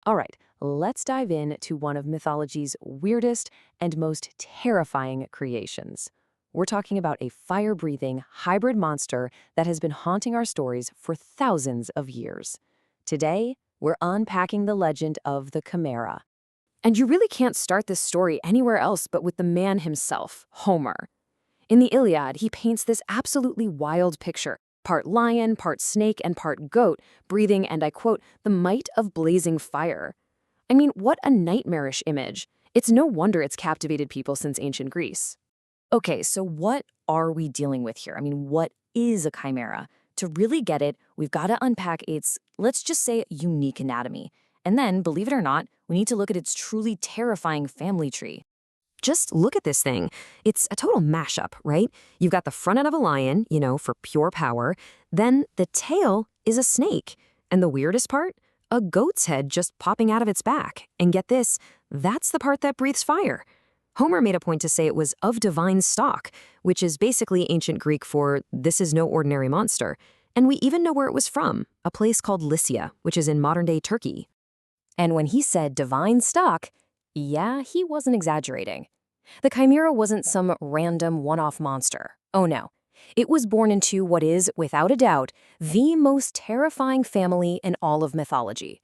All right, let's dive into one of mythology's weirdest and most terrifying creations. We're talking about a fire-breathing hybrid monster that has been haunting our stories for thousands of years. Today, we're unpacking the legend of the Chimera. And you really can't start this story anywhere else but with the man himself, Homer. In the Iliad, he paints this absolutely wild picture, part lion, part snake, and part goat, breathing, and I quote, the might of blazing fire. I mean, what a nightmarish image. It's no wonder it's captivated people since ancient Greece. Okay, so what are we dealing with here? I mean, what is a chimera? To really get it, we've got to unpack its, let's just say, unique anatomy. And then, believe it or not, we need to look at its truly terrifying family tree. Just look at this thing. It's a total mashup, right? You've got the front end of a lion, for pure power. Then the tail is a snake. And the weirdest part? A goat's head just popping out of its back. And get this, that's the part that breathes fire. Homer made a point to say it was of divine stock, which is basically ancient Greek for this is no ordinary monster. And we even know where it was from, a place called Lycia, which is in modern-day Turkey. And when he said divine stock, yeah, he wasn't exaggerating. The Chimera wasn't some random one-off monster. Oh no. It was born into what is, without a doubt, the most terrifying family in all of mythology.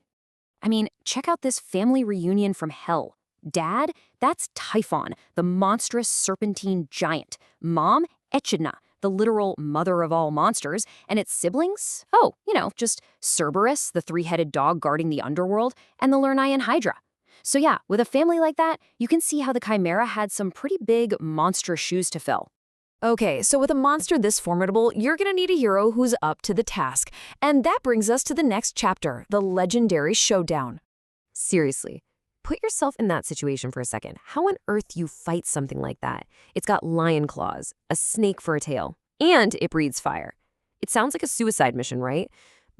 I mean, check out this family reunion from hell. Dad, that's Typhon, the monstrous serpentine giant. Mom, Echidna, the literal mother of all monsters. And its siblings? Oh, just Cerberus, the three-headed dog guarding the underworld, and the Lernaean Hydra. So yeah, with a family like that, you can see how the Chimera had some pretty big, monstrous shoes to fill. Okay, so with a monster this formidable, you're gonna need a hero who's up to the task. And that brings us to the next chapter, the legendary showdown. Seriously, put yourself in that situation for a second. How on earth you fight something like that? It's got lion claws, a snake for a tail, and it breathes fire. It sounds like a suicide mission, right?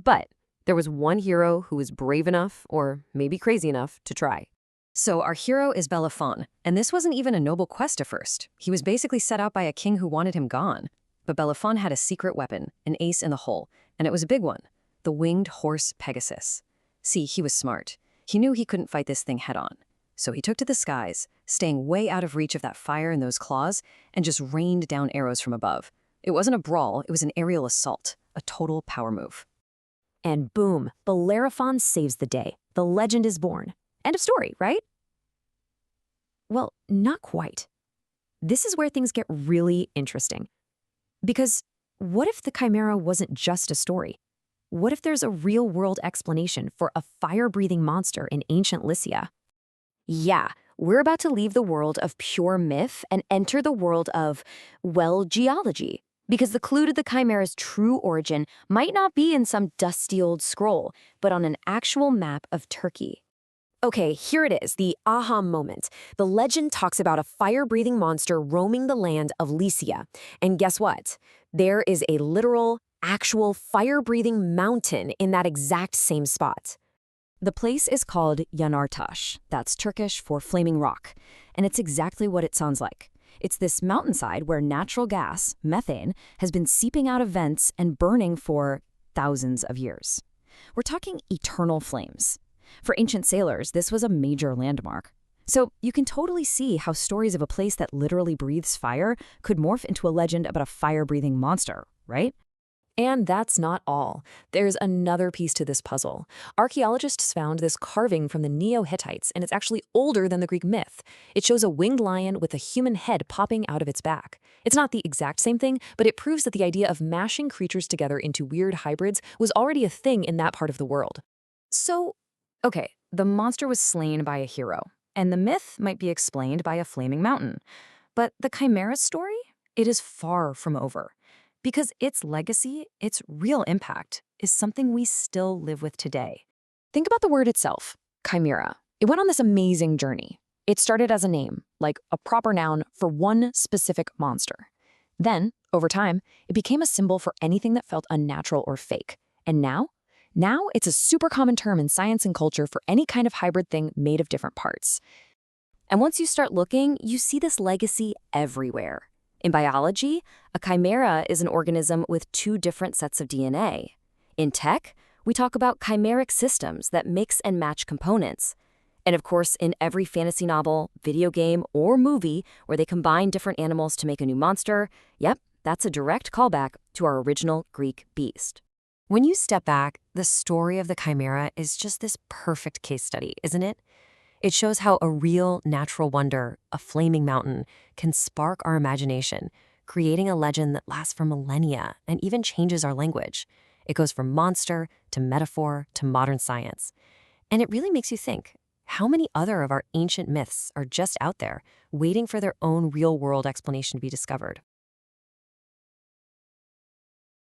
But there was one hero who was brave enough, or maybe crazy enough, to try. So our hero is Bellerophon, and this wasn't even a noble quest at first. He was basically set out by a king who wanted him gone. But Bellerophon had a secret weapon, an ace in the hole, and it was a big one, the winged horse Pegasus. See, he was smart. He knew he couldn't fight this thing head-on. So he took to the skies, staying way out of reach of that fire in those claws, and just rained down arrows from above. It wasn't a brawl, it was an aerial assault, a total power move. And boom, Bellerophon saves the day. The legend is born. End of story, right? Well, not quite. This is where things get really interesting. Because what if the Chimera wasn't just a story? What if there's a real-world explanation for a fire-breathing monster in ancient Lycia? Yeah, we're about to leave the world of pure myth and enter the world of, well, geology. Because the clue to the Chimera's true origin might not be in some dusty old scroll, but on an actual map of Turkey. Okay, here it is, the aha moment. The legend talks about a fire-breathing monster roaming the land of Lycia. And guess what? There is a literal, actual fire-breathing mountain in that exact same spot. The place is called Yanartaş. That's Turkish for flaming rock. And it's exactly what it sounds like. It's this mountainside where natural gas, methane, has been seeping out of vents and burning for thousands of years. We're talking eternal flames. For ancient sailors, this was a major landmark. So you can totally see how stories of a place that literally breathes fire could morph into a legend about a fire-breathing monster, right? And that's not all. There's another piece to this puzzle. Archaeologists found this carving from the Neo-Hittites, and it's actually older than the Greek myth. It shows a winged lion with a human head popping out of its back. It's not the exact same thing, but it proves that the idea of mashing creatures together into weird hybrids was already a thing in that part of the world. So, okay, the monster was slain by a hero, and the myth might be explained by a flaming mountain. But the Chimera's story? It is far from over. Because its legacy, its real impact, is something we still live with today. Think about the word itself, chimera. It went on this amazing journey. It started as a name, like a proper noun for one specific monster. Then, over time, it became a symbol for anything that felt unnatural or fake. And now it's a super common term in science and culture for any kind of hybrid thing made of different parts. And once you start looking, you see this legacy everywhere. In biology, a chimera is an organism with two different sets of DNA. In tech, We talk about chimeric systems that mix and match components. And of course, in every fantasy novel, video game, or movie where they combine different animals to make a new monster, yep, that's a direct callback to our original Greek beast. When you step back, the story of the Chimera is just this perfect case study, isn't it? It shows how a real natural wonder, a flaming mountain, can spark our imagination, creating a legend that lasts for millennia and even changes our language. It goes from monster to metaphor to modern science. And it really makes you think, how many other of our ancient myths are just out there, waiting for their own real-world explanation to be discovered?